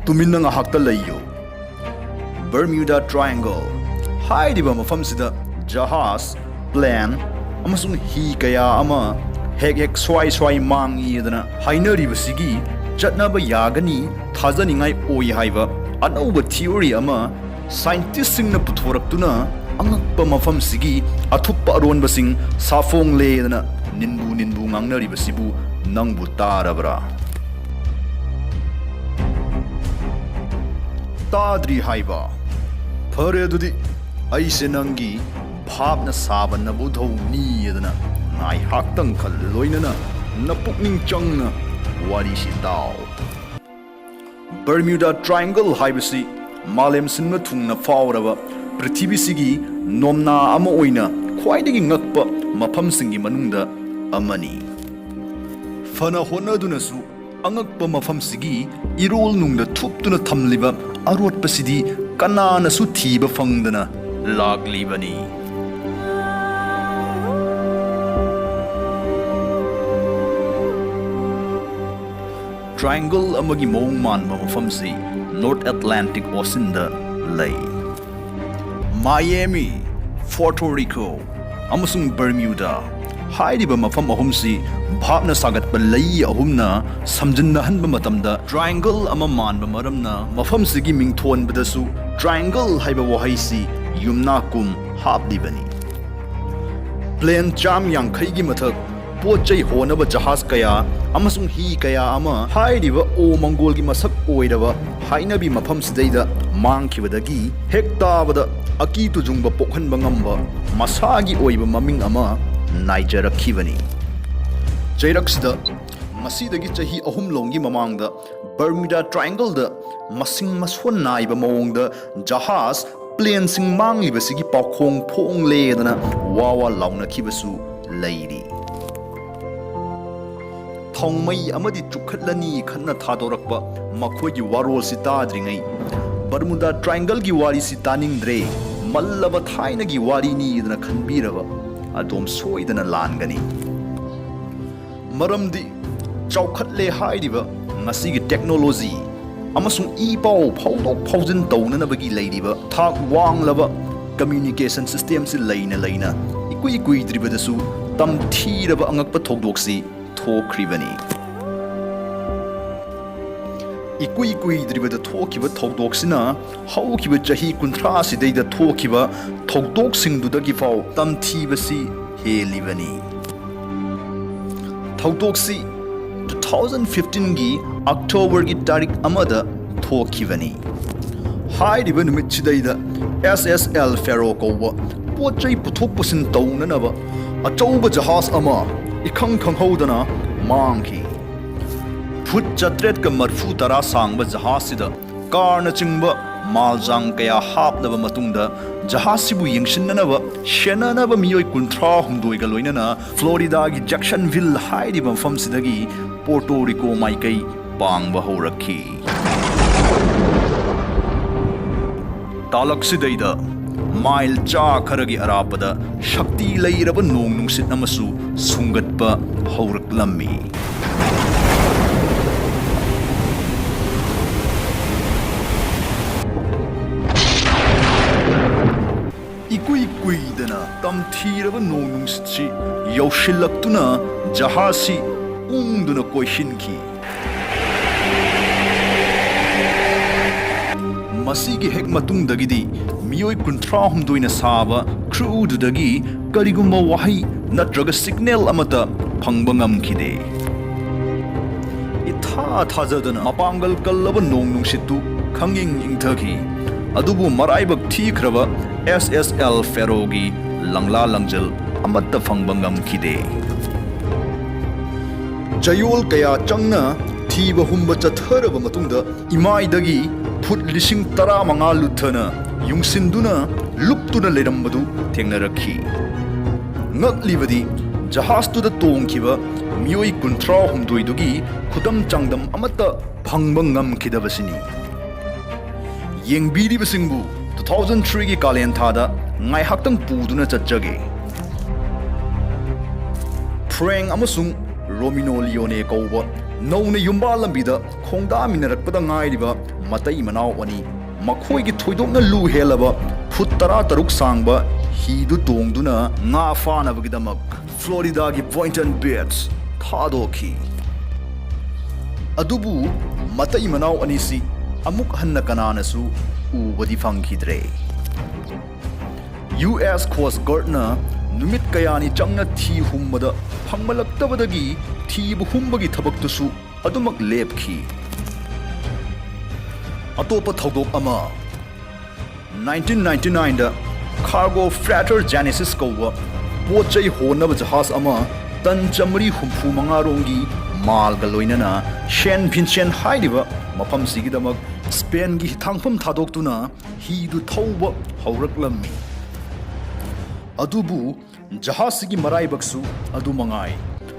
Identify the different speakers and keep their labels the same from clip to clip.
Speaker 1: tuminna ngahakta layo. Bermuda Triangle hairiba mafamsida jahaz, plane amasung hi kaya ama hek swai mangi dana hainaribasigi chatnaba yagani thajaningai oi haiba anauba theory ama scientist singna puthoraktuna angakpa mafamsigi athuppa aronbasing safong ledana ninbu ngangnaribasibu nangbu tarabra tadri haiba phare adudi aise nangi bhapna sabana budhau ni edana nai haktang khal loinana napukning changna wari si tau. Bermuda Triangle haibasi malem sinna thungna fauraba prithvi sigi nomna ama oina khwaidagi ngakpa mafam singi manungda amani. Fana honadunasu angakpa mafam sigi irol nungda thuptuna thamliba arotpasidi kanana su thiba fangdana laglibani. Triangle amagi mong manba mafamsi North Atlantic Ocean da lay. Miami, Puerto Rico, amasung Bermuda hairiba mafam ahumsi bhapna sagatpa lay ahumna samjinnahanba matamda triangle ama manba maramna mafamsigi mingthonbadasu triangle haiba wahaisi yumnakum haplibani. Plane cham yankaigi mathak pochai honaba jahaz kaya amasung hi kaya ama hairiba o mongol gi masak oiraba hainabi mafam sidaida mangkhibadagi hektabada aki tujungba pokhanba ngamba masagi oiba maming ama naijarakkhibani. Jairaksida masidagi chahi ahum longi mamangda Bermuda Triangle da masing maswan naiba mawongda jahaz plane sing manglibasigi paukhong phong ledana wawa launa khibasu leiri. Thongmai amadi chukhatlani khanna thadorakpa makhoigi warol si tadringai Bermuda Triangle gi wari si taningdre mallaba thaina gi wari ni idana khanbiraba adom soidana langani. Maramdi chawkhatle hairiba ngasigi technology amasung ipau phaudok phaujin taunanabagi leiriba thak wanglaba communication system si leina ikui dribadasu tamthiraba angakpa thokdoksi thokribani. Ikui dribada thokiba thokdoksina haukiba chahi kunthra sidaida thokiba thokdoksingdudagi fau tamthibasi helibani. Thokdoksi 2015 gi October gi tarik amada thokibani. Hairiba numit sidaida SSL Faro kowa pochai puthok pusin taunanaba achauba jahaz ama ikhang haudana mangki. Phut chatret ka marfu tara sangba jahasida karna chingba maljang kaya haplaba matungda jahasibu yengshinnanaba shenanaba miyoi kunthra humdoi ga loinana Florida gi Jacksonville hairiba mafamsidagi Puerto Rico maikai pangba horakhi. Talaksidaida mile cha kharagi arapada shakti leiraba nong nungsit amasu sungatpa hauraklammi. Ikui dana tamthiraba nong nungsitsi yaushillatuna jahasi ungduna koishinki. Masigi hek matungdagidi miyoi kunthra humdoina saba crew dudagi karigumba wahi natraga signal amata phangba ngamkhide. Itha thajadana mapangal kallaba nong nungsitu khanging ingthaki adubu maraibak thikraba SSL Ferogi langla langjal amata phangba ngamkhide. Jayol kaya changna thiba humba chatharaba matungda imaidagi Phut lising tara manga luthana yungsinduna luptuna lerambadu thengnarakhi. Ngaklibadi jahastuda tongkhiba miyoi kunthra humdoidugi khudam changdam amata phangba ngamkhidabasini. Yengbiribasingbu 2003 gi kalen thada ngai haktang puduna chachage. Prank amasung Romino Leone Kova, Nona Yumba Lambida, Konda Minarakpada Ngaidiva, Matai Manao Ani, Makoigi Toidona Lu Helava, Putara Taruk Sangba, Hidu Tongduna, Nga Fana Vidamak, Florida Gi Point and Beards, Tadoki. Adubu, Matai Manao Anisi, Amuk Hanna Kananasu, Ubadi Funkidre. US Coast Guardna, Numit Kayani Changna Thi Hummada, Pangmalaktabadagi, Thi Buhumbagi Tabaktusu, Adumak Lepki. Atopa Togok Ama 1999 da Cargo Freighter Genesis Kova, Pochai Honaba Jahas Ama, Tan Chamri Humpu Mangarongi, Malgaloinana, Shen Pinshen Haidiva, Mapam Sigidamak, Spain Gi Tangpum Tadoktuna, He do Tauba, Hauraklammi. Adubu, Jahasigi Maraibaksu, Adumangai.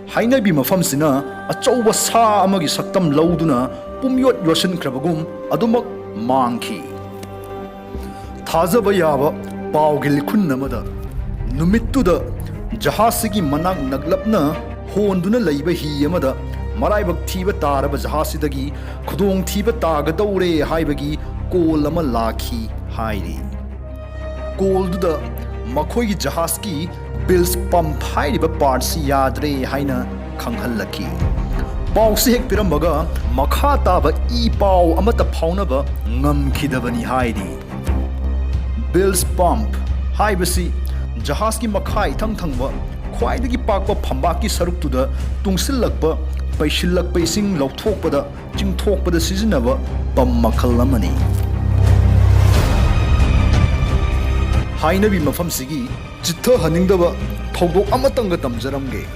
Speaker 1: Hainabi Mafamsina, a Chowa Sa Amagi Saktam Lauduna, Pumyot Yoshin Krabagum, Adumak Manki. Tazabayava, Paugil Kunnamada. Numituda, Jahasigi Manak Naglapna, Honduna Laiba Yamada, Maraibak Tiba Taraba Jahasidagi, Kudong Tiba Tagadore Haibagi, Kolama Laki, Haidi. Golduda. Makoi Jahaski bills pump high parts yadre haina Kanghalaki. Pausik Piramaga, Makata ba e pau amata paunaba, Ngam Kidavani Heidi. Bills pump, Haibasi, Jahaski Makai Tangtangba, Quaidagi Pakpa Pambaki Saruktuda, Tungsilakba, Paishilak Pacing Lautokpada, Jing Tokpada Seasonaba, Pamakalamani. Hainabi Mafam Sigi, Jita Haningdaba, Togo Amatanga Tamjaramge.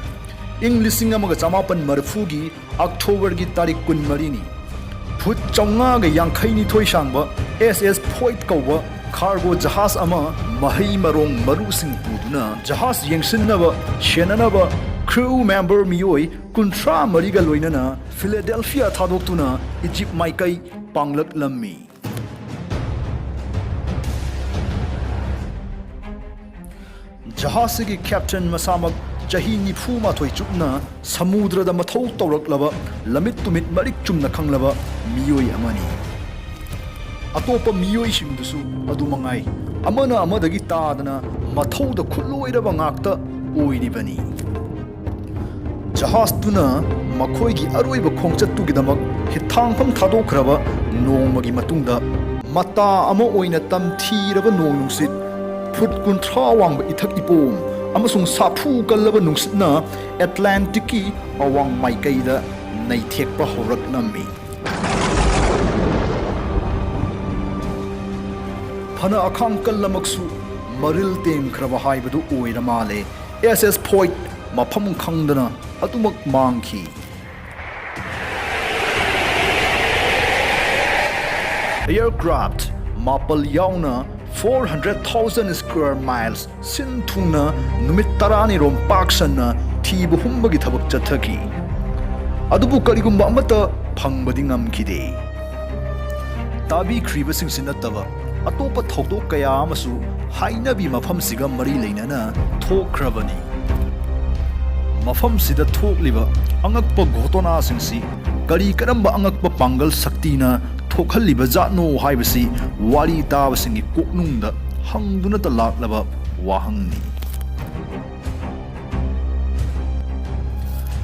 Speaker 1: English Amaga Zamapan Marfugi, October Gitari Kun Marini. Put Chonga Yankaini Toishamba, SS Poit Kawa, Cargo Jahas Ama, Mahi Marong Marusing Puduna, Jahas Yangsinava, Shenanaba, crew member Mioi, Kuntra Mariga Loinana, Philadelphia Tadoktuna, Egypt Maikai, Panglak Lammi. Jahasigi Captain Masamak Jahini Puma Toichupna, Samudra the Mato Torok Lava, Lamit to Mit Marik Chumna Kanglava, Mioi Amani. Atopa Mioi Shimdusu, Adumangai, Amana Amadagi Tadana, Mato the Kuloida Bangakta, Oidibani. Jahas Tuna, Makoigi Aruiba Kongcha Tugidamak, Hitangpam Tadokrava, no Magi Matunda, Mata Amo Oinatam Tirava no Nusit. Put Kuntra Itak Ipom, Amasung Sapu Galava Nungsna, Atlantiki, Awang Maikaida, Naitek Bahorak Nami. Pana Akankal Lamaksu, Maril Tem Kravahai Badu Oiramale, SS Point, Mapam Kangdana, Atumak Manki. Aircraft, Mapal Yauna. 400,000 square miles Sintuna Numitarani Rom Paksana Tibu Humbagi Tabak Jataki Adubu Karigumba Amata Pangbadingam Kide Tabi Kribasing Sinatava Atopa Toto Kayamasu Hainabi Mafam Siga Mari Lainana Tok Kravani Mafam Sida Tok Liva Angakpa Gotona Singsi Kari Karamba Angakpa Pangal Saktina Tokhaliba Zatno Haibasi, Wali Tawasingi Koknunda, Hangduna the Laklava, Wahangni.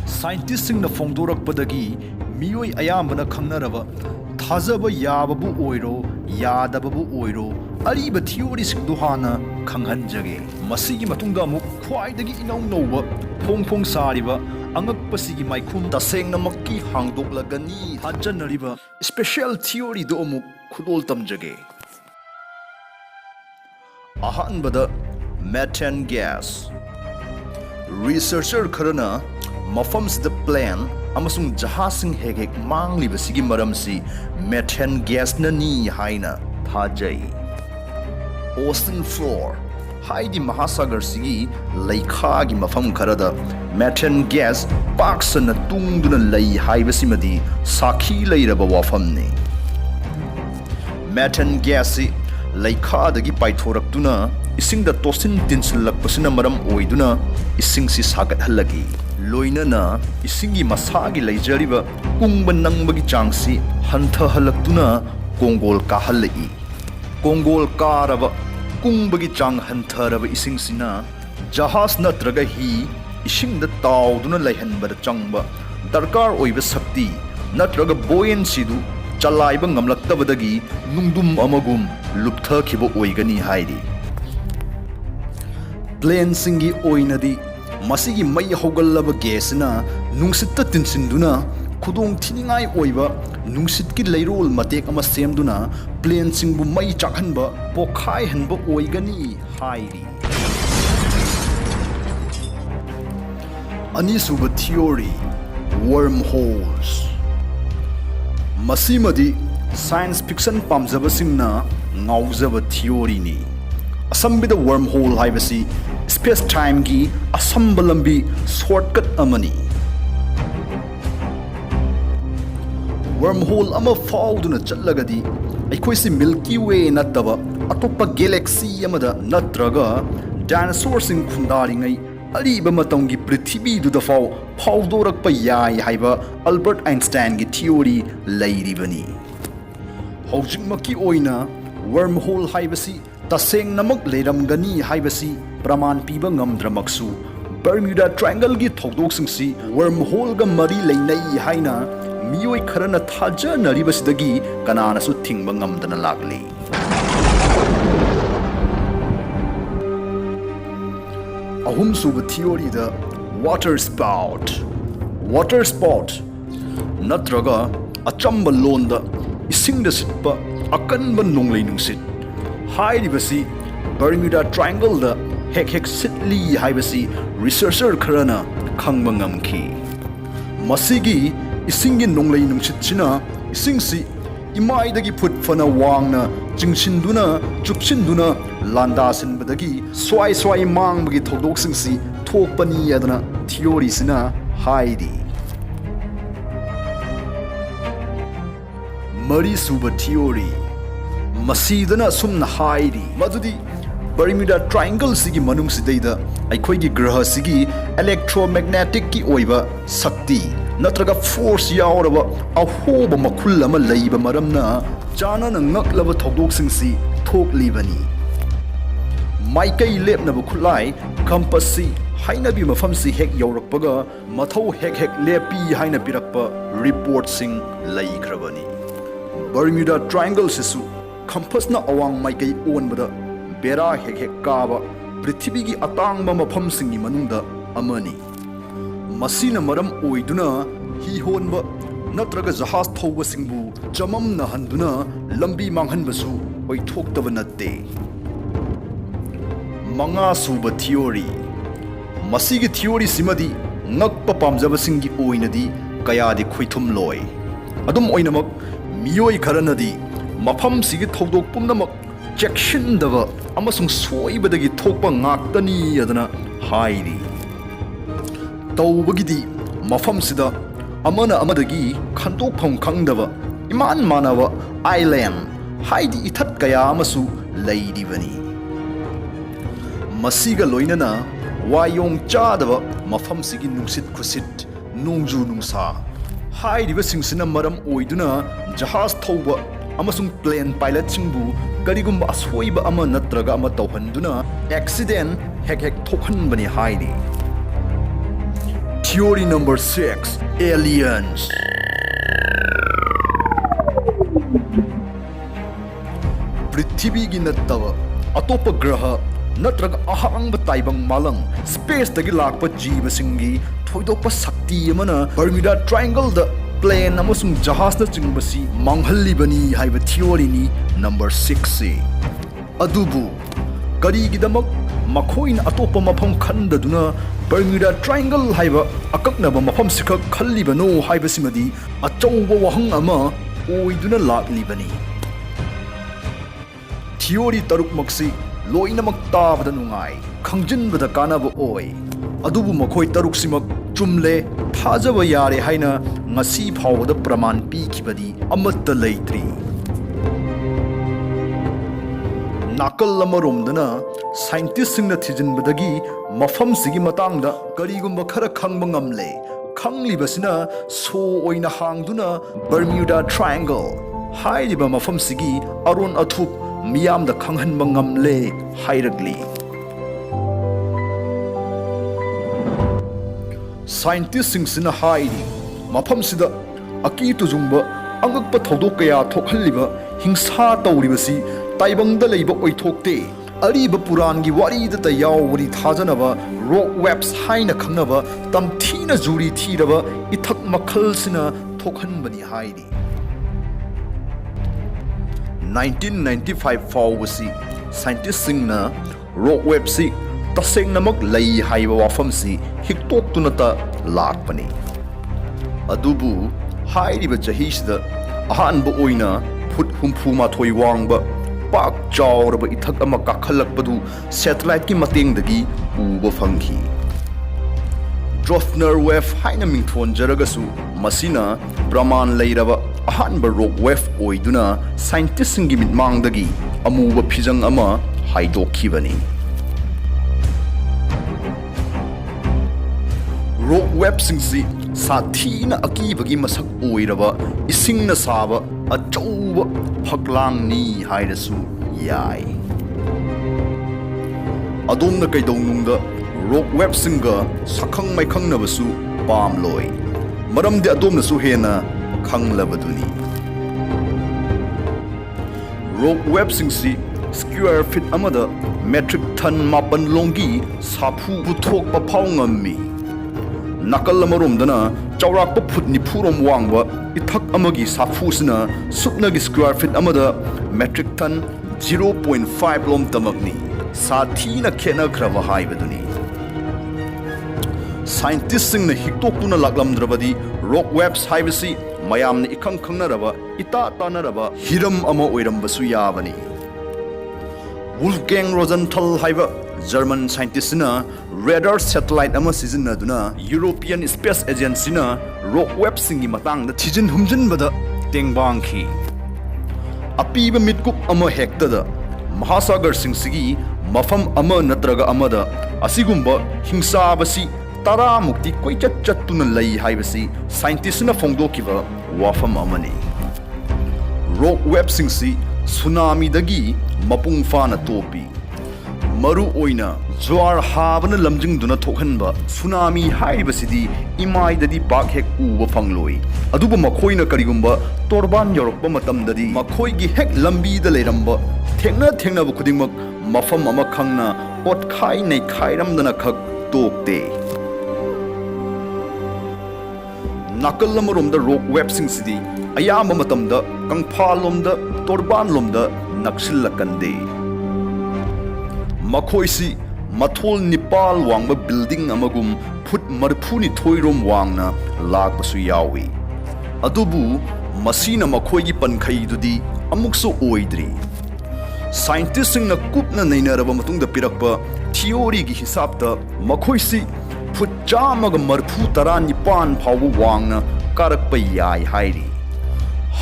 Speaker 1: Scientists in the Fongdorak Badagi, Mioi Ayambana Kangarava, Tazaba Yababu Oiro, Yadababu Oiro, Ariba Theories Duhana, Kanghanjage, Masigi Matungdamu, Quaidagi Inau Nova, Pong Pong Sariva, Angak Pasigi Maikun, Taseng Namaki, Hangdok Lagani, Hajan River, special theory do Omuk, Kudol Tamjage. Ahan Bada, methane gas. Researcher Karana, Mafams the plan, Amasung Jahasing Hegek Mangli Basigi Maramsi, methane gas Nani Haina, Tajai. Ocean floor. Haidi Mahasagar Sigi, Laikagi Mafam Karada, methane gas, Paksana Tungduna Lai Haibasimadi, Saki Lairaba Wafamni. Methane gas, Laikadagi Paitoraktuna, Ising the Tosin Tinsilak Pasina Maram Oiduna, Ising si Sagat Halagi, loinana isingi masagi leijariba kungba nangbagi changsi hanthahalakuna kongol kahalai kongol karaba kungbagi chang hantharaba isingsina jahas natraga hi isingda tauduna laihanbada changba darkar oiba sakti natraga buoyancy du chalaiba ngamlaktabadagi nungdum amagum lupthakhiba oigani hairi plane singi oinadi masigi mai hogallaba gasna nungsitta tinsinduna khudong thiningai oiba nungsitki leirol matek ama semduna plane singbu mai chakhanba pokhai hanba oigani hairi anisuba theory wormholes masimadi science fiction pamjaba singna ngaujaba theory ni asambida wormhole haibasi space time gi asamba lambi shortcut amani wormhole ama fauduna chatlagadi aikoisi milky way nataba atopa galaxy amada natraga dinosaur sing khundaringai ariba matamgi prithvi du da faudorakpa yai haiba albert einstein gi theory lairibani hojikmaki oina wormhole haibasi taseng namak leiramgani haibasi praman piba ngamdramaksu bermuda triangle gi thodok singsi wormhole ga mari leinai haina miyoi kharana thaja naribasidagi kanana su thingba ngamdana lagli ahum suba theory da water spout natraga achamba londa isingda sitpa akanba nonglei nungsit hairibasi bermuda triangle da hek sitli haibasi researcher kharana khangba ngamki masigi isingi nonglei nungsit china isingsi imaidagi phut fana wangna chingshinduna chupshinduna landa sinbadagi swai mangbagi thodok singsi thokpani adana theory sina haidi mari suba theory masidana sumna haidi madudi bermuda triangle sigi manung sidaida aikhoigi graha sigi electromagnetic ki oiba sakti natraga force yauraba ahoba makhul ama leiba maramna chana na ngaklaba thodok singsi thoklibani maikai lepnaba khulai compass si hainabi mafam si hek yaurakpaga mathau hek lepi haina pirakpa report sing laikhrabani bermuda triangle sisu compass na awang maikai onbada bera hek kaba prithvi gi atangba mafam singi manungda amani masina maram oiduna hi honba natraga jahaz thauba singbu chamam na handuna lambi manghanbasu oi thoktaba natte manga suba theory masigi theory simadi ngakpa pamjaba singi oinadi kayadi khoithum loi adum oinamak miyoi kharanadi mafam sigi thodok pumnamak chection daba amasung soibadagi thokpa ngaktani adana hairi tawbagidi mafam sida amana amadagi khandokpham khangdaba iman manaba island haidi ithat kaya amasu leidibani masiga loinana wayong chadaba mafam sigi nungsit khusit nongju nungsa hairiba singsina maram oiduna jahaz thauba amasung plane pilot singbu karigumba ashoiba ama natraga ama tawhanduna accident hek thokhanbani haidi theory number 6 aliens prithvi gi nattava atopa graha natraga ahangba taibang malang space dagi lakpa jiba singi thoidokpa sakti amana bermuda triangle da plane amasung jahaz na chingbasi manghallibani haiba theory ni number 6 se adubu karigidamak makhoin atopa mafam khandaduna bermuda triangle haiba akaknaba mafam sikha khallibano haiba simadi achauba wahang ama oiduna laklibani theory taruk maksi loinamak tabada nungai khangjinbada kanaba oi adubu makhoi taruk simak chumle thajaba yare haina ngasi phawda praman pi khibadi amatta leitri ꯅꯥꯀꯜ ꯑꯃꯔꯣꯝꯗꯅ ꯁꯥꯏꯟꯇꯤꯁꯁꯤꯡꯅ ꯊꯤꯖꯤꯟꯕꯗꯒꯤ ꯃꯐꯝꯁꯤꯒꯤ ꯃꯇꯥꯡꯗ ꯀꯔꯤꯒꯨꯝꯕ ꯈꯔ ꯈꯪꯕ ꯉꯝꯂꯦ꯫ ꯈꯪꯂꯤꯕꯁꯤꯅ ꯁꯣ ꯑꯣꯏꯅ ꯍꯥꯡꯗꯨꯅ ꯕꯔꯃ꯭ꯌꯨꯗꯥ triangle ꯍꯥꯏꯔꯤꯕ ꯃꯐꯝꯁꯤꯒꯤ ꯑꯔꯣꯟ ꯑꯊꯨꯞ ꯃꯤꯌꯥꯝꯗ ꯈꯪꯍꯟꯕ ꯉꯝꯂꯦ ꯍꯥꯏꯔꯛꯂꯤ꯫ ꯁꯥꯏꯟꯇꯤꯁꯁꯤꯡꯁꯤꯅ ꯍꯥꯏꯔꯤ ꯃꯐꯝꯁꯤꯗ ꯑꯀꯤ ꯇꯨꯖꯨꯡꯕ ꯑꯉꯛꯄ ꯊꯧꯗꯣꯛ ꯀꯌꯥ ꯊꯣꯛꯍꯜꯂꯤꯕ ꯍꯤꯡꯁꯥ ꯇꯧꯔꯤꯕꯁꯤ ꯇꯥꯏꯕꯪꯗ ꯂꯩꯕ ꯑꯣꯏꯊꯣꯛꯇꯦ꯫ ꯑꯔꯤꯕ ꯄꯨꯔꯥꯟꯒꯤ ꯋꯥꯔꯤꯗꯇ ꯌꯥꯎꯕꯅꯤ ꯊꯥꯖꯅꯕ ꯔꯣꯛ ꯋꯦꯕꯁ ꯍꯥꯏꯅ ꯈꯪꯅꯕ ꯇꯝꯊꯤꯅ ꯖꯨꯔꯤ ꯊꯤꯔꯕ ꯏꯊꯛ ꯃꯈꯜꯁꯤꯅ ꯊꯣꯛꯍꯟꯕꯅꯤ ꯍꯥꯏꯔꯤ꯫ 1995 ꯐꯥꯎꯕꯁꯤ ꯁꯥꯏꯟꯇꯤꯁꯁꯤꯡꯅ ꯔꯣꯛ ꯋꯦꯕꯁꯤ ꯇꯁꯦꯡꯅꯃꯛ ꯂꯩ ꯍꯥꯏꯕ ꯋꯥꯐꯝꯁꯤ ꯍꯤꯛꯇꯣꯛꯇꯨꯅꯇ ꯂꯥꯛꯄꯅꯤ꯫ ꯑꯗꯨꯕꯨ ꯍꯥꯏꯔꯤꯕ ꯆꯍꯤꯁꯤꯗ ꯑꯍꯥꯟꯕ ꯑꯣꯏꯅ ꯐꯨꯠ 64 ꯋꯥꯡꯕ ꯄꯥꯛ ꯆꯥꯎꯔꯕ ꯏꯊꯛ ꯑꯃ ꯀꯥꯈꯠꯂꯛꯄꯗꯨ ꯁꯦꯇꯦꯂꯥꯏꯠꯀꯤ ꯃꯇꯦꯡꯗꯒꯤ ꯎꯕ ꯐꯪꯈꯤ꯫ ꯗ꯭ꯔꯣꯐꯅꯔ ꯋꯦꯕ ꯍꯥꯏꯅ ꯃꯤꯡꯊꯣꯟꯖꯔꯒꯁꯨ ꯃꯁꯤꯅ ꯄ꯭ꯔꯃꯥꯟ ꯂꯩꯔꯕ ꯑꯍꯥꯟꯕ ꯔꯣꯛ ꯋꯦꯕ ꯑꯣꯏꯗꯨꯅ ꯁꯥꯏꯟꯇꯤꯁꯁꯤꯡꯒꯤ ꯃꯤꯠꯃꯥꯡꯗꯒꯤ ꯑꯃꯨꯕ ꯐꯤꯖꯪ ꯑꯃ ꯍꯥꯏꯗꯣꯛꯈꯤꯕꯅꯤ꯫ ꯔꯣꯛ ꯋꯦꯕꯁꯤꯡꯁꯤ ꯁꯥꯊꯤꯅ ꯑꯀꯤꯕꯒꯤ ꯃꯁꯛ ꯑꯣꯏꯔꯕ ꯏꯁꯤꯡꯅ ꯁꯥꯕ ꯑꯆꯧꯕ ꯐꯛꯂꯥꯡꯅꯤ ꯍꯥꯏꯔꯁꯨ ꯌꯥꯏ꯫ ꯑꯗꯣꯝꯅ ꯀꯩꯗꯧꯅꯨꯡꯗ ꯔꯣꯛ ꯋꯦꯕꯁꯤꯡꯒ ꯁꯛꯈꯪ ꯃꯥꯏꯈꯪꯅꯕꯁꯨ ꯄꯥꯝꯂꯣꯏ, ꯃꯔꯝꯗꯤ ꯑꯗꯣꯝꯅꯁꯨ ꯍꯦꯟꯅ ꯈꯪꯂꯕꯗꯨꯅꯤ꯫ ꯔꯣꯛ ꯋꯦꯕꯁꯤꯡꯁꯤ ꯁ꯭ꯀ꯭ꯋꯦꯔ ꯐꯤꯠ ꯑꯃꯗ ꯃꯦꯇ꯭ꯔꯤꯛ ꯇꯟ 9ꯂꯣꯝꯒꯤ ꯁꯥꯐꯨ ꯄꯨꯊꯣꯛꯄ ꯐꯥꯎ ꯉꯝꯃꯤ꯫ ꯅꯥꯀꯜ ꯑꯃꯔꯣꯝꯗꯅ ꯆꯥꯎꯔꯥꯛꯄ ꯐꯨꯠ 90ꯔꯣꯝ ꯋꯥꯡꯕ ꯏꯊꯛ ꯑꯃꯒꯤ ꯁꯥꯐꯨꯁꯤꯅ ꯁꯨꯞꯅꯒꯤ ꯁ꯭ꯀ꯭ꯋꯦꯔ ꯐꯤꯠ ꯑꯃꯗ ꯃꯦꯇ꯭ꯔꯤꯛ ꯇꯟ 0.5 ꯂꯣꯝꯇꯃꯛꯅꯤ꯫ ꯁꯥꯊꯤꯅ ꯈꯦꯠꯅꯈ꯭ꯔꯕ ꯍꯥꯏꯕꯗꯨꯅꯤ꯫ ꯁꯥꯏꯟꯇꯤꯁꯁꯤꯡꯅ ꯍꯤꯛꯇꯣꯛꯇꯨꯅ ꯂꯥꯛꯂꯝꯗ꯭ꯔꯕꯗꯤ ꯔꯣꯛ ꯋꯦꯕꯁ ꯍꯥꯏꯕꯁꯤ ꯃꯌꯥꯝꯅ ꯏꯈꯪ ꯈꯪꯅꯔꯕ ꯏꯇꯥ ꯇꯥꯅꯔꯕ ꯍꯤꯔꯝ ꯑꯃ ꯑꯣꯏꯔꯝꯕꯁꯨ ꯌꯥꯕꯅꯤ꯫ ꯋꯨꯜꯐꯒꯦꯡ ꯔꯣꯖꯦꯟꯊꯜ ꯍꯥꯏꯕ ꯖꯔꯃꯟ ꯁꯥꯏꯟꯇꯤꯁꯁꯤꯅ ꯔꯦꯗꯥꯔ ꯁꯦꯇꯦꯂꯥꯏꯠ ꯑꯃ ꯁꯤꯖꯤꯟꯅꯗꯨꯅ ꯌꯨꯔꯣꯄꯤꯌꯟ ꯁ꯭ꯄꯦꯁ ꯑꯦꯖꯦꯟꯁꯤꯅ ꯔꯣꯛ ꯋꯦꯕꯁꯤꯡꯒꯤ ꯃꯇꯥꯡꯗ ꯊꯤꯖꯤꯟ ꯍꯨꯝꯖꯤꯟꯕꯗ ꯇꯦꯡꯕꯥꯡꯈꯤ꯫ ꯑꯄꯤꯕ ꯃꯤꯠꯀꯨꯞ ꯑꯃ ꯍꯦꯛꯇꯗ ꯃꯍꯥꯁꯥꯒꯔꯁꯤꯡꯁꯤꯒꯤ ꯃꯐꯝ ꯑꯃ ꯅꯠꯇ꯭ꯔꯒ ꯑꯃꯗ ꯑꯁꯤꯒꯨꯝꯕ ꯍꯤꯡꯁꯥꯕꯁꯤ 10ꯃꯨꯛꯇꯤ ꯀꯣꯏꯆꯠ ꯆꯠꯇꯨꯅ ꯂꯩ ꯍꯥꯏꯕꯁꯤ ꯁꯥꯏꯟꯇꯤꯁꯅ ꯐꯣꯡꯗꯣꯛꯈꯤꯕ ꯋꯥꯐꯝ ꯑꯃꯅꯤ꯫ ꯔꯣꯛ ꯋꯦꯕꯁꯤꯡꯁꯤ ꯁꯨꯅꯥꯃꯤꯗꯒꯤ ꯃꯄꯨꯡ ꯐꯥꯅ ꯇꯣꯞꯄꯤ꯫ ꯃꯔꯨ ꯑꯣꯏꯅ ꯖ꯭ꯋꯥꯔ ꯍꯥꯕꯅ ꯂꯝꯖꯤꯡꯗꯨꯅ ꯊꯣꯛꯍꯟꯕ ꯁꯨꯅꯥꯃꯤ ꯍꯥꯏꯔꯤꯕꯁꯤꯗꯤ ꯏꯃꯥꯏꯗꯗꯤ ꯄꯥꯛ ꯍꯦꯛ ꯎꯕ ꯐꯪꯂꯣꯏ꯫ ꯑꯗꯨꯕꯨ ꯃꯈꯣꯏꯅ ꯀꯔꯤꯒꯨꯝꯕ ꯇꯣꯔꯕꯥꯟ ꯌꯧꯔꯛꯄ ꯃꯇꯝꯗꯗꯤ ꯃꯈꯣꯏꯒꯤ ꯍꯦꯛ ꯂꯝꯕꯤꯗ ꯂꯩꯔꯝꯕ ꯊꯦꯡꯅꯕ ꯈꯨꯗꯤꯡꯃꯛ ꯃꯐꯝ ꯑꯃ ꯈꯪꯅ ꯑꯣꯠꯈꯥꯏ ꯅꯩꯈꯥꯏꯔꯝꯗꯅ ꯈꯛ ꯇꯣꯛꯇꯦ꯫ ꯅꯥꯀꯜ ꯑꯃꯔꯣꯝꯗ ꯔꯣꯛ ꯋꯦꯕꯁꯤꯡꯁꯤꯗꯤ ꯑꯌꯥꯝꯕ ꯃꯇꯝꯗ ꯀꯪꯐꯥꯜꯂꯣꯝꯗ ꯇꯣꯔꯕꯥꯟꯂꯣꯝꯗ ꯅꯛꯁꯤꯜꯂꯛꯀꯟꯗꯦ꯫ ꯃꯈꯣꯏꯁꯤ ꯃꯊꯣꯜ 9 ꯋꯥꯡꯕ ꯕꯤꯜꯗꯤꯡ ꯑꯃꯒꯨꯝ ꯐꯨꯠ 42 ꯋꯥꯡꯅ ꯂꯥꯛꯄꯁꯨ ꯌꯥꯎꯏ꯫ ꯑꯗꯨꯕꯨ ꯃꯁꯤꯅ ꯃꯈꯣꯏꯒꯤ ꯄꯟꯈꯩꯗꯨꯗꯤ ꯑꯃꯨꯛꯁꯨ ꯑꯣꯏꯗ꯭ꯔꯤ꯫ ꯁꯥꯏꯟꯇꯤꯁꯁꯤꯡꯅ ꯀꯨꯞꯅ ꯅꯩꯅꯔꯕ ꯃꯇꯨꯡꯗ ꯄꯤꯔꯛꯄ ꯊꯤꯑꯣꯔꯤꯒꯤ ꯍꯤꯁꯥꯕꯇ ꯃꯈꯣꯏꯁꯤ ꯐꯨꯠ 139 ꯐꯥꯎꯕ ꯋꯥꯡꯅ ꯀꯥꯔꯛꯄ ꯌꯥꯏ ꯍꯥꯏꯔꯤ꯫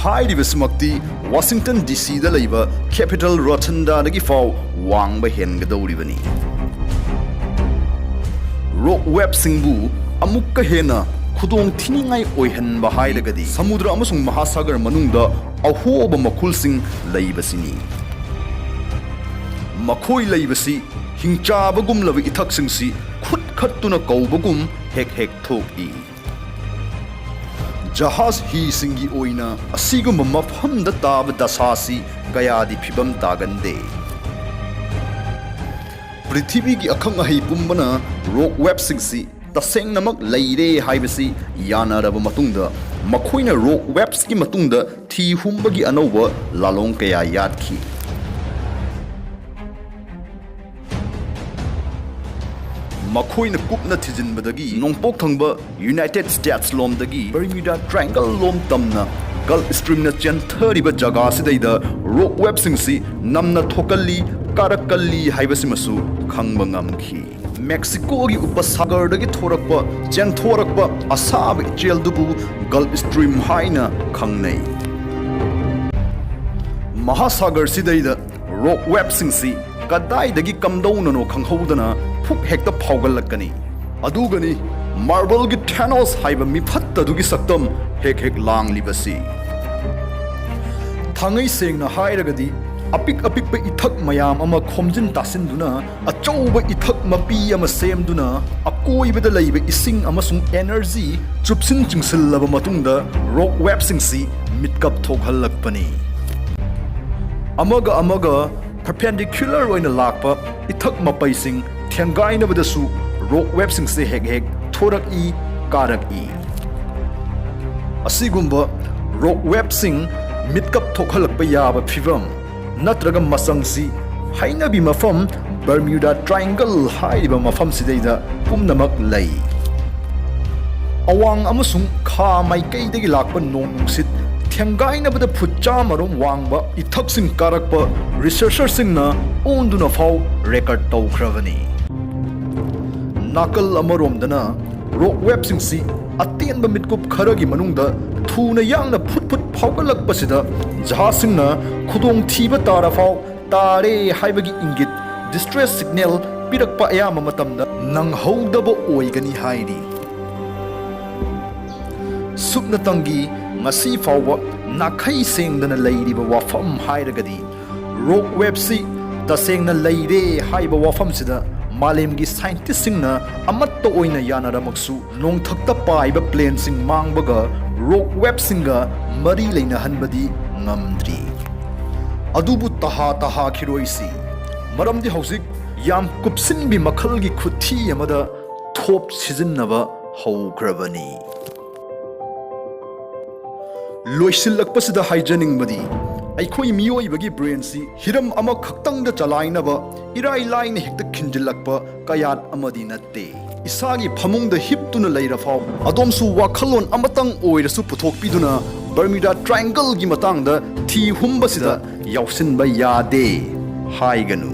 Speaker 1: ꯍꯥꯏꯔꯤꯕꯁꯤꯃꯛꯇꯤ ꯋꯥꯁꯤꯡꯇꯟ ꯗꯤ.ꯁꯤ.ꯗ ꯂꯩꯕ ꯀꯦꯄꯤꯇꯦꯜ ꯔꯣꯇꯟꯗꯥꯗꯒꯤ ꯐꯥꯎ ꯋꯥꯡꯕ ꯍꯦꯟꯒꯗꯧꯔꯤꯕꯅꯤ꯫ ꯔꯣꯛ ꯋꯦꯕꯁꯤꯡꯕꯨ ꯑꯃꯨꯛꯀ ꯍꯦꯟꯅ ꯈꯨꯗꯣꯡ ꯊꯤꯅꯤꯡꯉꯥꯏ ꯑꯣꯏꯍꯟꯕ ꯍꯥꯏꯔꯒꯗꯤ ꯁꯃꯨꯗ꯭ꯔ ꯑꯃꯁꯨꯡ ꯃꯍꯥꯁꯥꯒꯔ ꯃꯅꯨꯡꯗ ꯑꯍꯣꯕ ꯃꯈꯨꯜꯁꯤꯡ ꯂꯩꯕꯁꯤꯅꯤ꯫ ꯃꯈꯣꯏ ꯂꯩꯕꯁꯤ ꯍꯤꯡꯆꯥꯕꯒꯨꯝꯂꯕ ꯏꯊꯛꯁꯤꯡꯁꯤ ꯈꯨꯠ ꯈꯠꯇꯨꯅ ꯀꯧꯕꯒꯨꯝ ꯍꯦꯛ ꯍꯦꯛ ꯊꯣꯛꯏ꯫ ꯖꯍꯥꯖ ꯍꯤꯁꯤꯡꯒꯤ ꯑꯣꯏꯅ ꯑꯁꯤꯒꯨꯝꯕ ꯃꯐꯝꯗ ꯇꯥꯕ ꯗꯁꯥꯁꯤ ꯀꯌꯥꯗꯤ ꯐꯤꯕꯝ ꯇꯥꯒꯟꯗꯦ꯫ ꯄ꯭ꯔꯤꯊꯤꯕꯤꯒꯤ ꯑꯈꯪ ꯑꯍꯩ ꯄꯨꯝꯕꯅ ꯔꯣꯛ ꯋꯦꯕꯁꯤꯡꯁꯤ ꯇꯁꯦꯡꯅꯃꯛ ꯂꯩꯔꯦ ꯍꯥꯏꯕꯁꯤ ꯌꯥꯅꯔꯕ ꯃꯇꯨꯡꯗ ꯃꯈꯣꯏꯅ ꯔꯣꯛ ꯋꯦꯕꯁꯀꯤ ꯃꯇꯨꯡꯗ ꯊꯤ ꯍꯨꯝꯕꯒꯤ ꯑꯅꯧꯕ ꯂꯥꯂꯣꯡ ꯀꯌꯥ ꯌꯥꯠꯈꯤ꯫ ꯃꯈꯣꯏꯅ ꯀꯨꯞꯅ ꯊꯤꯖꯤꯟꯕꯗꯒꯤ ꯅꯣꯡꯄꯣꯛ ꯊꯪꯕ ꯌꯨꯅꯥꯏꯇꯦꯗ ꯁ꯭ꯇꯦꯠꯁ ꯂꯣꯝꯗꯒꯤ ꯕꯔꯃ꯭ꯌꯨꯗꯥ ꯇ꯭ꯔꯥꯏꯑꯦꯡꯒꯜ ꯂꯣꯝ ꯇꯝꯅ ꯒꯜꯐ ꯁ꯭ꯇ꯭ꯔꯤꯝꯅ ꯆꯦꯟꯊꯔꯤꯕ ꯖꯒꯥꯁꯤꯗꯩꯗ ꯔꯣꯛ ꯋꯦꯕꯁꯤꯡꯁꯤ ꯅꯝꯅ ꯊꯣꯛꯀꯜꯂꯤ ꯀꯥꯔꯛꯀꯜꯂꯤ ꯍꯥꯏꯕꯁꯤꯃꯁꯨ ꯈꯪꯕ ꯉꯝꯈꯤ꯫ ꯃꯦꯛꯁꯤꯀꯣꯒꯤ ꯎꯄꯁꯥꯒꯔꯗꯒꯤ ꯆꯦꯟꯊꯣꯔꯛꯄ ꯑꯁꯥꯕ ꯏꯆꯦꯜꯗꯨꯕꯨ ꯒꯜꯐ ꯁ꯭ꯇ꯭ꯔꯤꯝ ꯍꯥꯏꯅ ꯈꯪꯅꯩ꯫ ꯃꯍꯥꯁꯥꯒꯔꯁꯤꯗꯩꯗ rock websingsi kadaidagi kamdaunano khanghodana phuk hekta phaugalakani adugani marble gi Thanos haiba mifattadugi saktam hek langlibasi thangai sengna hairagadi apik pa ithak mayam ama khomjin tasinduna achouba ithak mapi ama semduna akoibada leiba ising amasung energy chupsin chingsilaba matungda rock websingsi mitkap thokhalakpani amaga perpendicular oina lakpa ithak mapaising thengainabadasu rock websingse hek thorak i karak i asigumba rock websing mitkap thokhalakpa yaba phivam natraga masangsi hainabi mafam Bermuda Triangle haiba mafam sidaida pumnamak lay awang amasung kha maikaidagi lakpa nongsit thengainabada phutcha marom wangba ithaksing karakpa researchersingna onduna fau record tawkhravani nakal amaromdana rock websingsi atenba mitkup kharagi manungda thuna yangna phut phaugalakpasida jahasingna khudong thiba tara fau tare haibagi ingit distress signal pirakpa ayama matamda nanghodaba oigani hairi supnatangi ngasi fauba nakhai sengdana leiriba wafam hairagadi rock websi tasengna leire haiba wafam sida malemgi scientist singna amatta oina yanaramaksu nongthakta paiba plane sing mangbaga rock web singa mari leina hanbadi ngamdri adubu taha khiroisi maramdi hausik yam kupsinbi makhalgi khuthi amada thop sijinnaba haugrabani loisilakpasida haijaningbadi aikhoi miyoibagi brain si hiram ama khaktangda chalainaba irai laina hekta khinjilakpa kayat amadi natte isagi phamungda hiptuna leirafau adomsu wakhalon amatang oirasu puthokpiduna Bermuda Triangle gi matangda thi humbasida yausinba yade haiganu